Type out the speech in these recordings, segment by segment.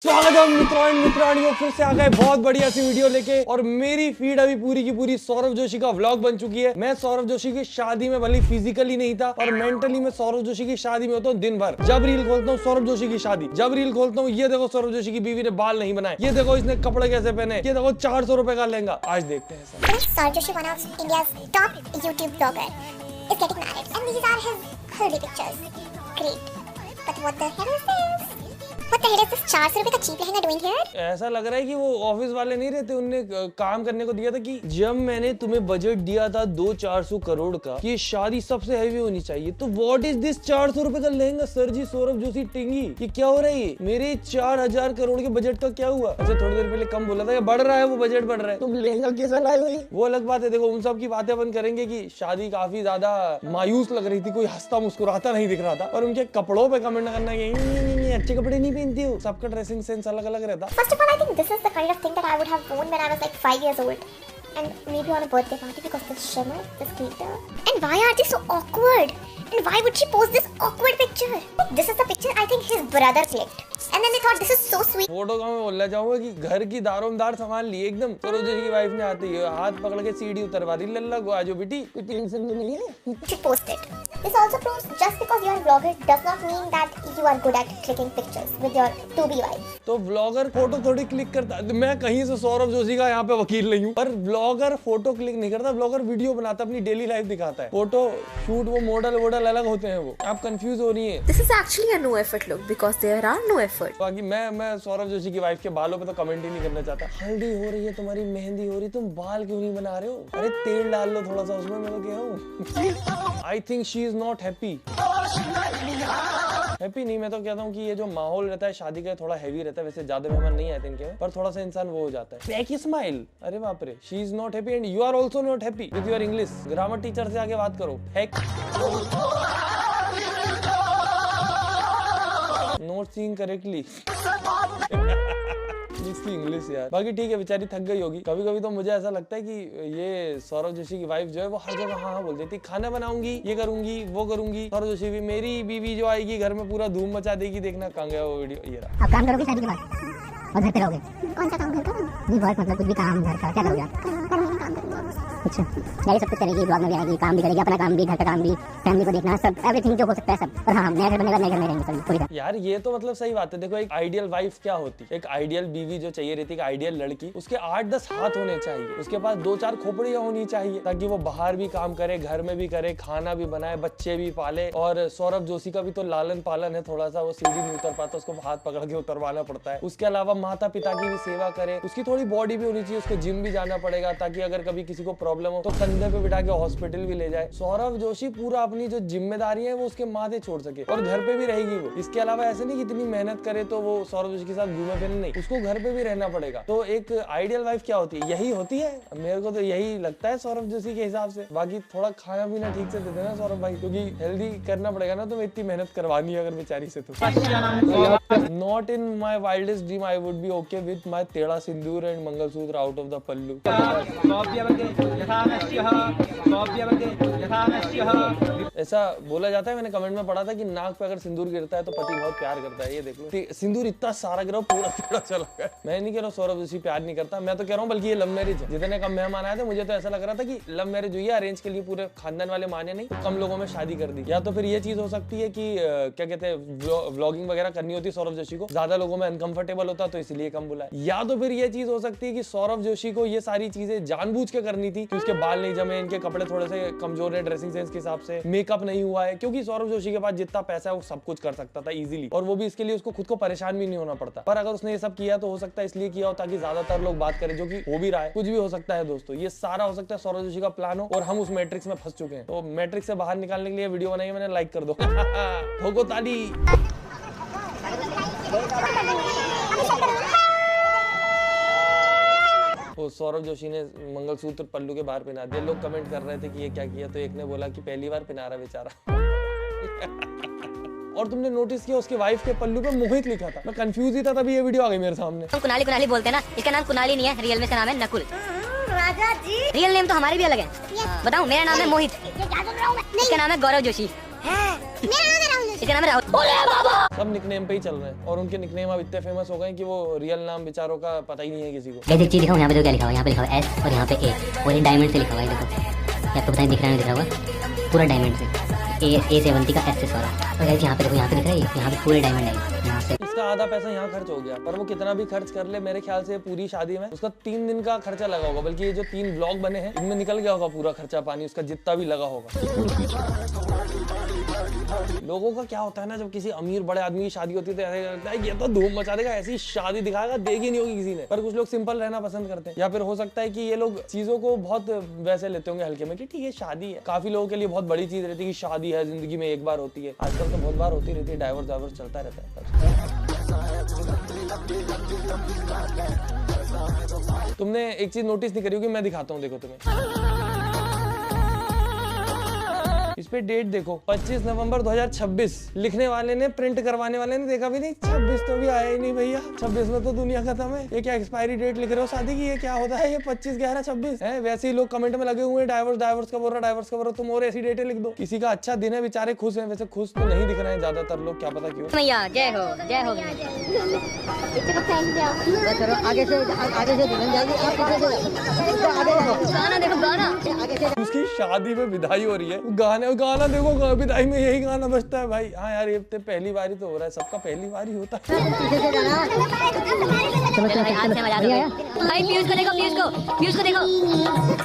स्वागत है मित्रों एंड मित्रानियों, फिर से आ गए बहुत बढ़िया सी वीडियो लेके। और मेरी फीड अभी पूरी की पूरी सौरभ जोशी का व्लॉग बन चुकी है। मैं सौरभ जोशी की शादी में भले फिजिकली नहीं था और मेंटली मैं सौरभ जोशी की शादी में होता हूँ दिन भर। जब रील खोलता हूँ सौरभ जोशी की शादी, जब रील खोलता हूँ ये देखो सौरभ जोशी की बीवी ने बाल नहीं बनाए, ये देखो इसने कपड़े कैसे पहने, ये देखो 400 रुपए का लहंगा। आज देखते हैं Sir Joshi, one of India's top YouTube blogger, is getting married, and these are his haldi pictures. Great, but what the hell is this? What the hell is this 400 रुपए का cheap लहंगा doing here? ऐसा लग रहा है कि वो office वाले नहीं रहते, उनने काम करने को दिया था कि जब मैंने तुम्हें बजट दिया था 200-400 करोड़ का कि ये शादी सबसे हैवी होनी चाहिए, तो व्हाट इज दिस 400 रुपए का लहंगा? सर जी सौरभ जोशी टिंगी, ये क्या हो रहा है? मेरे 4000 करोड़ के बजट का क्या हुआ? अच्छा थोड़ी देर पहले कम बोला था, बढ़ रहा है वो बजट, बढ़ रहा है। तुम लहंगा कैसा लाए भाई? वो अलग बात है। देखो उन सब की बातें अपन करेंगे कि शादी काफी ज्यादा मायूस लग रही थी, कोई हंसता मुस्कुराता नहीं दिख रहा था। और उनके कपड़ों पे कमेंट करना कि अच्छे कपड़े नहीं पहनती हो, सबका ड्रेसिंग सेंस अलग अलग रहता। First of all, I think this is the kind of thing that I would have worn when I was like 5 years old, and maybe on a birthday party because this shimmer, this glitter. And why are they so awkward? And why would she post this awkward picture? This is the picture I think his brother clicked. And then they thought this is so sweet. Photo का मैं बोलना चाहूंगा कि घर की दारोमदार सामान ली एकदम। सौरभ जोशी की वाइफ ने आते ही हाथ पकड़ के सीढ़ी उतरवा दी, लल्ला को आजो बेटी, कोई टेंशन तो नहीं है। Should post it. This also proves just because you are a vlogger does not mean that you are good at clicking pictures with your to-be wife. तो व्लॉगर फोटो थोड़ी क्लिक करता है। मैं कहीं से सौरभ जोशी का यहाँ पे वकील नहीं हूँ, पर व्लॉगर फोटो क्लिक नहीं करता, व्लॉगर वीडियो बनाता, अपनी डेली लाइफ दिखाता है। फोटो शूट वो मॉडल अलग होते हैं, वो आप कंफ्यूज हो रही है। This is actually a no effort look because there are no effort. बाकी मैं सौरभ जोशी की वाइफ के बालों पे तो कमेंट ही नहीं करना चाहता। हल्दी हो रही है तुम्हारी, मेहंदी हो रही है, तुम बाल क्यों नहीं बना रहे हो? अरे तेल डाल लो थोड़ा सा उसमें, मैं तो कह रहा हूँ। I think she is not happy. Happy नहीं, मैं तो कहता हूँ कि ये जो माहौल रहता है शादी का थोड़ा हैवी रहता है। वैसे ज्यादा मेहमान नहीं आते इनके में, पर थोड़ा सा इंसान वो हो जाता है। फेक स्माइल, अरे बाप रे। She is not happy and you are also not happy with your English. Grammar teacher से आगे बात करो। फेक नॉट सीइंग करेक्टली इसकी इंग्लिश यार। बाकी ठीक है, बेचारी थक गई होगी। कभी कभी तो मुझे ऐसा लगता है कि ये सौरभ जोशी की वाइफ जो है वो हर जगह हाँ बोल देती, खाना बनाऊंगी, ये करूंगी, वो करूंगी। सौरभ जोशी भी, मेरी बीवी जो आएगी घर में पूरा धूम मचा देगी, देखना कहाँ गया वो वीडियो। ये रहा। आप काम करोगे शादी के बाद और घर पे रहोगे? कौन सा काम घर का? नहीं बहुत, मतलब कुछ भी काम घर का क्या करोगे आप? अच्छा, यही सब कुछ करेगी, ब्लॉग में भी आएगी, काम भी करेगी, अपना काम भी, घर का काम भी, फैमिली को देखना, सब एवरीथिंग जो हो सकता है सब। और हाँ, नया घर बनेगा, नए घर में रहेंगे सभी पूरी। यार ये तो मतलब सही बात है। देखो एक आइडियल वाइफ क्या होती है, एक आइडियल बीवी जो चाहिए रहती है, एक आइडियल लड़की, उसके 8-10 हाथ होने चाहिए, उसके पास 2-4 खोपड़ियां होनी चाहिए, ताकि वो बाहर भी काम करे, घर में भी करे, खाना भी बनाए, बच्चे भी पाले। और सौरभ जोशी का भी तो लालन पालन है, थोड़ा सा वो सीढ़ी नहीं उतर पाता, उसको हाथ पकड़ के उतरवाना पड़ता है। उसके अलावा माता पिता की भी सेवा करे, उसकी थोड़ी बॉडी भी होनी चाहिए, उसको जिम भी जाना पड़ेगा, ताकि अगर कभी किसी को प्रॉब्लम हो तो कंधे पे बिठा के हॉस्पिटल भी ले जाए। सौरभ जोशी पूरा अपनी जो जिम्मेदारी है वो उसके माथे छोड़ सके, और घर पे भी रहेगी वो। इसके अलावा ऐसे नहीं कि इतनी मेहनत करे तो वो सौरभ जोशी के साथ घूमे फिरे, नहीं, उसको घर पे भी रहना पड़ेगा। तो एक आइडियल वाइफ क्या होती है? यही होती है, मेरे को तो यही लगता है सौरभ जोशी के हिसाब से। बाकी थोड़ा खाना पीना ठीक से देते ना सौरभ भाई, क्योंकि हेल्दी करना पड़ेगा ना, तो इतनी मेहनत करवानी है अगर बेचारी से। तो not in my wildest dream I would be okay with my टेढ़ा sindoor and mangalsutra out of the pallu. ऐसा बोला जाता है, मैंने कमेंट में पढ़ा था कि नाक पे अगर सिंदूर गिरता है तो पति बहुत प्यार करता है। ये देख लो, सिंदूर इतना सारा गिरा, पूरा पूरा चला गया। मैं नहीं कह रहा हूँ सौरभ जोशी प्यार नहीं करता, मैं तो कह रहा हूँ बल्कि ये लव मैरिज है। जितने कम मेहमान आए थे मुझे तो ऐसा लग रहा था कि लव मैरिज हुई है, अरेंज के लिए पूरे खानदान वाले माने नहीं, तो कम लोगों में शादी कर दी। या तो फिर ये चीज हो सकती है कि क्या कहते हैं, व्लॉगिंग वगैरह करनी होती है सौरभ जोशी को, ज्यादा लोगों में अनकंफर्टेबल होता तो इसलिए कम बुलाया। या तो फिर ये चीज हो सकती है कि सौरभ जोशी को ये सारी चीजें जानबूझ के करनी थी कि उसके बाल नहीं जमे, इनके कपड़े थोड़े से कमजोर है ड्रेसिंग सेंस के हिसाब से, मेकअप नहीं हुआ है, क्योंकि सौरभ जोशी के पास जितना पैसा है वो सब कुछ कर सकता था इजीली, और वो भी इसके लिए उसको खुद को परेशान भी नहीं होना पड़ता। पर अगर उसने ये सब किया तो हो सकता है इसलिए किया हो ताकि ज्यादातर लोग बात करें, जो कि हो भी रहा है। कुछ भी हो सकता है दोस्तों, ये सारा हो सकता है सौरभ जोशी का प्लान हो और हम उस मैट्रिक्स में फंस चुके हैं। तो मैट्रिक्स से बाहर निकालने के लिए वीडियो बनाई मैंने, लाइक कर दो। ठोको ताली। तो सौरभ जोशी ने मंगलसूत्र पल्लू के बाहर पहना दिया। लोग कमेंट कर रहे थे कि ये क्या किया, तो एक ने बोला कि पहली बार पहना रहा बेचारा। और तुमने नोटिस किया उसके वाइफ के पल्लू पे मोहित लिखा था, मैं कंफ्यूज ही था, तभी ये वीडियो आ गई मेरे सामने। हम कुनाली कुनाली बोलते हैं ना, इसका नाम कुनाली नहीं है, रियल में इसका नाम है नकुल। राजा जी, रियल नेम तो हमारे भी अलग है। बताऊं, मेरा नाम है मोहित, इसका नाम है गौरव जोशी। मेरा नाम है राहुल। इसका नाम है राहुल। सब निकनेम पे ही चल रहे हैं और उनके निकनेम अब इतने फेमस हो गए कि वो रियल नाम बेचारों का पता ही नहीं है किसी को। गाइस एक चीज दिखाऊं, यहाँ पे देखो क्या लिखा हुआ है, यहाँ पे लिखा हुआ है एस और यहाँ पे ए और ये डायमंड से लिखा हुआ है। देखो ये आपको पता नहीं दिख रहा है, दिख रहा होगा पूरा डायमंड से A70 का एस वाला। और गाइस यहाँ पे देखो, यहाँ पे दिख रहा है, यहाँ पे पूरे डायमंड है यहाँ से। इसका आधा पैसा यहाँ खर्च हो गया, पर वो कितना भी खर्च कर ले मेरे ख्याल से पूरी शादी में उसका 3 दिन का खर्चा लगा होगा, बल्कि ये जो 3 व्लॉग बने हैं इनमें निकल गया होगा पूरा खर्चा पानी उसका जितना भी लगा होगा। लोगों का क्या होता है ना, जब किसी अमीर बड़े आदमी की शादी होती है तो ऐसा लगता है ये तो धूम मचा देगा, ऐसी शादी दिखाएगा, देखी नहीं होगी किसी ने। पर कुछ लोग सिंपल रहना पसंद करते हैं, या फिर हो सकता है कि ये लोग चीजों को बहुत वैसे लेते होंगे हल्के में कि ठीक है शादी है। काफी लोगों के लिए बहुत बड़ी चीज रहती है कि शादी है, जिंदगी में एक बार होती है। आजकल तो बहुत बार होती रहती है, डाइवोर्स चलता रहता है। तुमने एक चीज नोटिस नहीं करी होगी, मैं दिखाता हूँ, देखो तुम्हें इस पे डेट देखो 25 नवंबर 2026। लिखने वाले ने, प्रिंट करवाने वाले ने देखा भी नहीं, 26 तो भी आया ही नहीं भैया, 26 में तो दुनिया खत्म है। ये क्या एक्सपायरी डेट लिख रहे हो शादी की, ये क्या होता है, ये 25 11 26 है। वैसे ही लोग कमेंट में लगे हुए हैं डाइवोर्स का बोल रहा, डाइवोर्स का बोल रहा। तुम और ऐसी डेटें लिख दो। किसी का अच्छा दिन है, बेचारे खुश हैं, वैसे खुश तो नहीं दिख रहे हैं ज्यादातर लोग, क्या पता क्यों। भैया जय हो जय हो। आगे से दुल्हन जाएगी, आप गाना देखो, गाना उसकी शादी में विदाई हो रही है, गाना देखो, विदाई में यही गाना बजता है भाई। हाँ यार, ये तो पहली बारी तो हो रहा है, सबका पहली बारी होता है। पीयूष को देखो,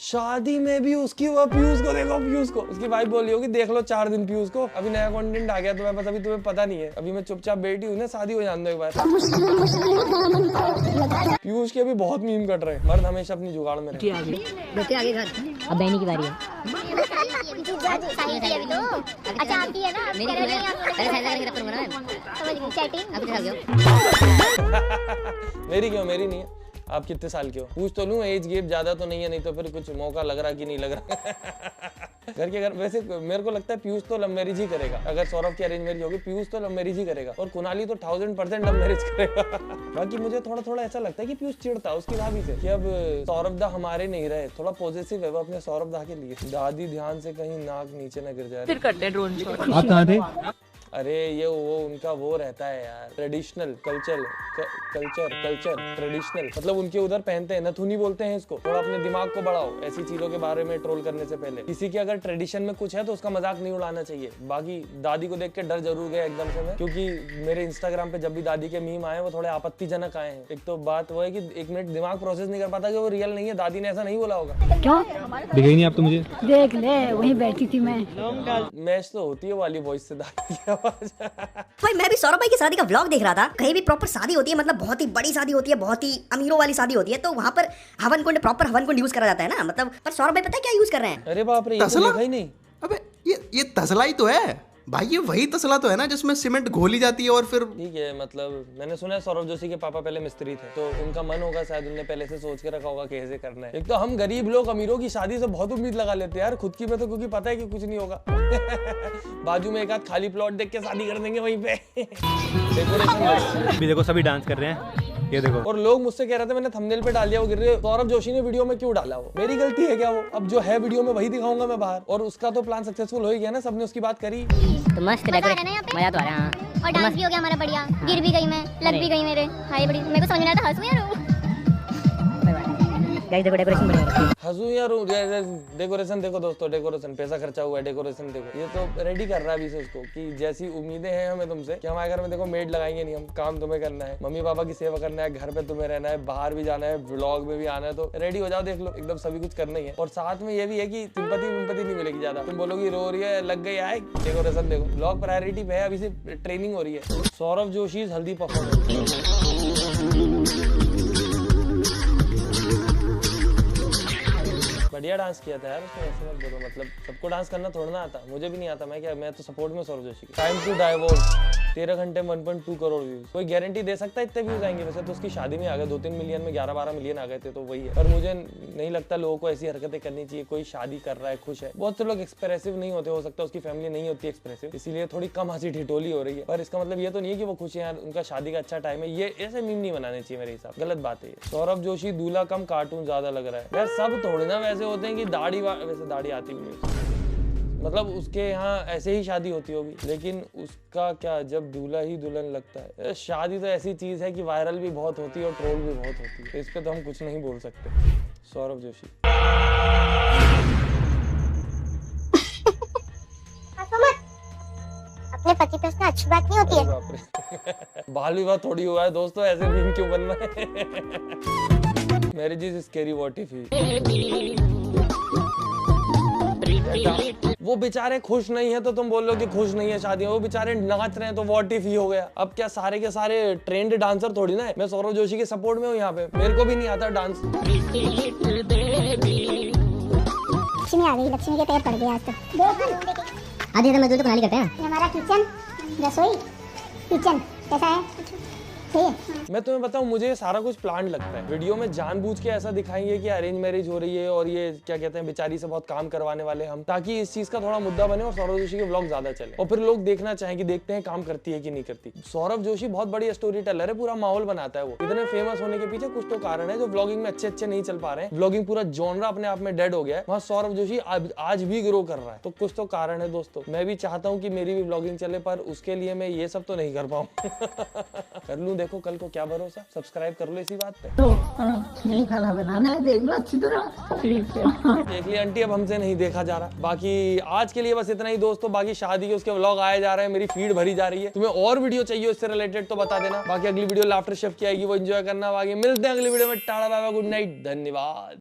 शादी में भी उसकी वो पीयूष को देखो, पीयूष को उसकी वाइफ बोली होगी देख लो 4 दिन पीयूष को, अभी नया कंटेंट आ गया तुम्हें पता, अभी तुम्हें पता नहीं है, अभी मैं चुपचाप बैठी हूँ ना, शादी हो जाने दो एक बार। पीयूष के भी बहुत मीम कट रहे हैं, मर्द हमेशा अपनी जुगाड़ में रहते हैं। आगे घर, अब बहनी की बारी है। अच्छा आपकी है ना, मेरी क्यों, मेरी नहीं है। आप कितने साल के हो पूछ तो लूं, एज गेप ज्यादा तो नहीं है, नहीं तो फिर कुछ मौका लग रहा कि नहीं लग रहा। घर के अगर वैसे मेरे को लगता है पीयूष तो लव मैरिज ही करेगा, अगर सौरभ की अरेंज मैरिज होगी पीयूष तो लव मैरिज ही करेगा, और कुणाली तो 1000% लव मैरिज करेगा। बाकी मुझे थोड़ा थोड़ा ऐसा लगता है कि पीयूष चिढ़ता उसकी भाभी से कि अब सौरभ दा हमारे नहीं रहे, थोड़ा पॉजिटिव है वो अपने सौरभ दा के लिए। दादी ध्यान से कहीं नाक नीचे न गिर जाए। फिर करते हैं ड्रोन शॉट। आप कहाँ थे? अरे ये वो उनका वो रहता है यार, ट्रेडिशनल कल्चर ट्रेडिशनल, मतलब उनके उधर पहनते हैं, नथुनी बोलते हैं इसको। थोड़ा अपने दिमाग को बढ़ाओ ऐसी चीजों के बारे में ट्रोल करने से पहले। किसी के अगर ट्रेडिशन में कुछ है तो उसका मजाक नहीं उड़ाना चाहिए। बाकी दादी को देख के डर जरूर गया एकदम से मैं, क्योंकि मेरे इंस्टाग्राम पे जब भी दादी के मीम आए वो थोड़े आपत्तिजनक आए हैं। एक तो बात वो है कि 1 मिनट दिमाग प्रोसेस नहीं कर पाता कि वो रियल नहीं है, दादी ने ऐसा नहीं बोला होगा। क्यों दिखे नहीं आप तो मुझे? देख ले, वहीं बैठी थी मैं। मैच तो होती है वाली वॉइस से दादी की आवाज। भाई मैं भी सौरभ भाई की शादी का व्लॉग देख रहा था। कहीं भी प्रॉपर शादी होती है, मतलब बहुत ही बड़ी शादी होती है, बहुत ही अमीरों वाली शादी होती है, तो वहाँ पर हवन कुंड, प्रॉपर हवन कुंड यूज करा जाता है ना, मतलब। पर सौरभ भाई पता है क्या यूज कर रहे हैं? अरे बाप रे, ये तो लिखा ही नहीं। अबे ये तसला ही तो है भाई, ये वही तसला तो है ना जिसमें सीमेंट घोली जाती है और फिर। ठीक है, मतलब मैंने सुना है सौरभ जोशी के पापा पहले मिस्त्री थे, तो उनका मन होगा शायद, उनने पहले से सोच के रखा होगा कैसे करना है। एक तो हम गरीब लोग अमीरों की शादी से बहुत उम्मीद लगा लेते हैं यार, खुद की में तो क्योंकि पता है कि कुछ नहीं होगा। बाजू में एक आध खाली प्लॉट देख के शादी कर देंगे वहीं पे। डेकोरेशन अभी देखो सभी डांस कर रहे हैं, ये देखो। और लोग मुझसे कह रहे थे मैंने थंबनेल पे डाल दिया, वो गिर रहे, सौरभ जोशी ने वीडियो में क्यों डाला, वो मेरी गलती है क्या? वो अब जो है वीडियो में वही दिखाऊंगा मैं बाहर, और उसका तो प्लान सक्सेसफुल हो ही गया ना, सबने उसकी बात करी। तो मस्त डेकोरेशन, मजा तो आ रहा है। और डांस भी हो गया हमारा बढ़िया, गिर भी गई मैं, लग भी गई मेरे। हाय बड़ी, मेरे को समझ नहीं आता हंसू या रो। गाइस देखो डेकोरेशन बढ़िया है। हंसू या रो? डेकोरेशन देखो दोस्तों, डेकोरेशन पैसा खर्चा हुआ है, डेकोरेशन देखो। ये तो रेडी कर रहा है अभी से उसको कि जैसी उम्मीदें हैं हमें तुमसे कि हमारे घर में देखो मेड लगाएंगे नहीं, हम काम तुम्हें करना है, मम्मी पापा की सेवा करना है, घर पे तुम्हें रहना है, बाहर भी जाना है, व्लॉग में भी आना है, तो रेडी हो जाओ, देख लो एकदम सभी कुछ करना ही है। और साथ में ये भी है कि सिंपैथी नहीं मिलेगी ज्यादा, तुम बोलोगी रो रही है, लग गई आए, डेकोरेशन देखो। व्लॉग प्रायोरिटी पे है, अभी से ट्रेनिंग हो रही है। सौरभ जोशी हल्दी परफॉर्मेंस बढ़िया डांस किया था यार उसने, ऐसे मत बोलो, मतलब सबको डांस करना थोड़ा ना आता, मुझे भी नहीं आता, मैं तो सपोर्ट में सौरभ जोशी की। टाइम टू डाइवोर्स 13 घंटे 1.2 करोड़ व्यूज। कोई गारंटी दे सकता है इतने व्यूज आएंगे? वैसे तो उसकी शादी में आ गए 2-3 मिलियन में, 11-12 मिलियन आ गए थे, तो वही है। पर मुझे नहीं लगता लोगों को ऐसी हरकतें करनी चाहिए। कोई शादी कर रहा है, खुश है, बहुत से लोग एक्सप्रेसिव नहीं होते, हो सकता है उसकी फैमिली नहीं होती एक्सप्रेसिव, इसीलिए थोड़ी कम हंसी ठिठोली हो रही है। पर इसका मतलब ये तो नहीं है कि वो खुश है, उनका शादी का अच्छा टाइम है, ये ऐसे मीम नहीं बनाने चाहिए मेरे हिसाब, गलत बात है। सौरभ जोशी दूल्हा कम कार्टून ज्यादा लग रहा है यार, सब थोड़े ना वैसे होते हैं कि दाढ़ी, वैसे दाढ़ी आती भी नहीं, मतलब उसके यहाँ ऐसे ही शादी होती होगी, लेकिन उसका क्या, जब दूल्हा ही दुल्हन लगता है। शादी तो ऐसी चीज है कि वायरल भी बहुत होती है और ट्रोल भी बहुत होती है, इस पे तो हम कुछ नहीं बोल सकते। सौरभ जोशी। अपने पति पे उसने अच्छी बात नहीं होती है। बाप रे। बाल विवाह थोड़ी हुआ है दोस्तों, ऐसे मीम क्यों बन रहा है? Marriage is scary, what if he. वो बेचारे खुश नहीं है तो तुम बोल लो कि खुश नहीं है शादी में, वो बेचारे नाच रहे हैं तो व्हाट इफ ही हो गया। अब क्या सारे के सारे ट्रेंड डांसर थोड़ी ना है। मैं सौरभ जोशी के सपोर्ट में हूँ यहाँ पे, मेरे को भी नहीं आता डांस। लक्ष्मी आ गई, लक्ष्मी के पैर पड़ गए आज तो। आधे मजदूर तो खाली करते हैं। हमारा किचन, रसोई, किचन कैसा है? सही है। मैं तुम्हें बताऊं, मुझे ये सारा कुछ प्लान लगता है। वीडियो में जानबूझ के ऐसा दिखाएंगे कि अरेंज मैरिज हो रही है और ये क्या कहते हैं बेचारी से बहुत काम करवाने वाले हम, ताकि इस चीज का थोड़ा मुद्दा बने और सौरभ जोशी के व्लॉग ज्यादा चले और फिर लोग देखना चाहें कि देखते हैं काम करती है कि नहीं करती। सौरभ जोशी बहुत बड़ी स्टोरी टेलर है, पूरा माहौल बनाता है। वो इतने फेमस होने के पीछे कुछ तो कारण है जो व्लॉगिंग में अच्छे नहीं चल पा रहे हैं। व्लॉगिंग पूरा जॉनरा अपने आप में डेड हो गया है, वहाँ सौरभ जोशी आज भी ग्रो कर रहा है, तो कुछ तो कारण है दोस्तों। मैं भी चाहता हूँ कि मेरी भी व्लॉगिंग चले, पर उसके लिए मैं ये सब तो नहीं कर पाऊँ। कर लूँ, देखो कल को क्या भरोसा। सब्सक्राइब कर लो इसी बात पे। तो नहीं खाना बनाना है, देख लो अच्छी तरह। ठीक है। देख लिया आंटी, अब हमसे नहीं देखा जा रहा। बाकी आज के लिए बस इतना ही दोस्तों। बाकी शादी के उसके व्लॉग आए जा रहे हैं, मेरी फीड भरी जा रही है। तुम्हें और वीडियो चाहिए इससे रिलेटेड तो बता देना। बाकी अगली वीडियो लाफ्टर शेफ की आएगी, वो एंजॉय करना। बाकी मिलते हैं अगली वीडियो में। Tata bye bye, good night, धन्यवाद।